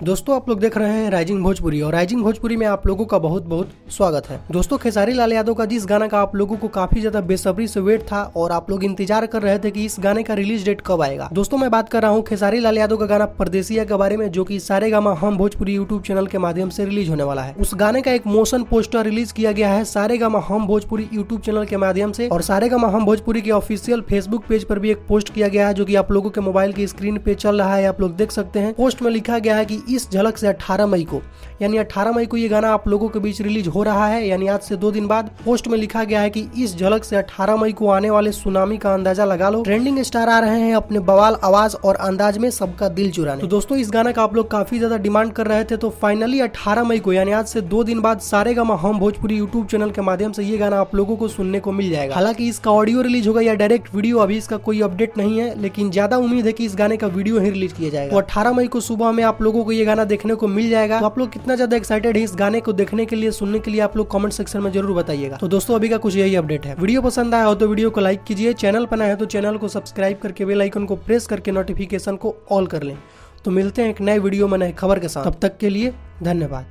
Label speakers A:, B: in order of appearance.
A: दोस्तों आप लोग देख रहे हैं राइजिंग भोजपुरी और राइजिंग भोजपुरी में आप लोगों का बहुत बहुत स्वागत है। दोस्तों खेसारी लाल यादव का जिस गाना का आप लोगों को काफी ज्यादा बेसब्री से वेट था और आप लोग इंतजार कर रहे थे कि इस गाने का रिलीज डेट कब आएगा। दोस्तों मैं बात कर रहा हूँ खेसारी लाल यादव का गाना परदेसिया के बारे में, जो कि सारेगामा हम भोजपुरी यूट्यूब चैनल के माध्यम से रिलीज होने वाला है। उस गाने का एक मोशन पोस्टर रिलीज किया गया है सारेगामा हम भोजपुरी यूट्यूब चैनल के माध्यम से, और सारेगामा हम भोजपुरी के ऑफिशियल फेसबुक पेज पर भी एक पोस्ट किया गया है, जो कि आप लोगों के मोबाइल की स्क्रीन पे चल रहा है। आप लोग देख सकते हैं पोस्ट में लिखा गया है कि इस झलक से 18 मई को, यानी 18 मई को ये गाना आप लोगों के बीच रिलीज हो रहा है, यानी आज से 2 दिन बाद। पोस्ट में लिखा गया है कि इस झलक से 18 मई को आने वाले सुनामी का अंदाजा लगा लो। ट्रेंडिंग स्टार आ रहे हैं अपने बवाल आवाज और अंदाज में सबका दिल चुराने। तो दोस्तों इस गाना का आप लोग काफी ज्यादा डिमांड कर रहे थे, तो फाइनली 18 मई को यानी आज से 2 दिन बाद सारेगामा हम भोजपुरी यूट्यूब चैनल के माध्यम से ये गाना आप लोगों को सुनने को मिल जाएगा। हालांकि इसका ऑडियो रिलीज होगा या डायरेक्ट वीडियो, अभी इसका कोई अपडेट नहीं है, लेकिन ज्यादा उम्मीद है कि इस गाने का वीडियो ही रिलीज किया जाएगा। तो 18 मई को सुबह में आप लोगों को ये गाना देखने को मिल जाएगा। तो आप लोग कितना ज्यादा एक्साइटेड है इस गाने को देखने के लिए, सुनने के लिए, आप लोग कमेंट सेक्शन में जरूर बताइएगा। तो दोस्तों अभी का कुछ यही अपडेट है। वीडियो पसंद आया हो तो वीडियो को लाइक कीजिए, चैनल पर नया है तो चैनल को सब्सक्राइब करके बेल आइकन को प्रेस करके नोटिफिकेशन को ऑल कर लें। तो मिलते हैं एक नए वीडियो में नए खबर के साथ, तब तक के लिए धन्यवाद।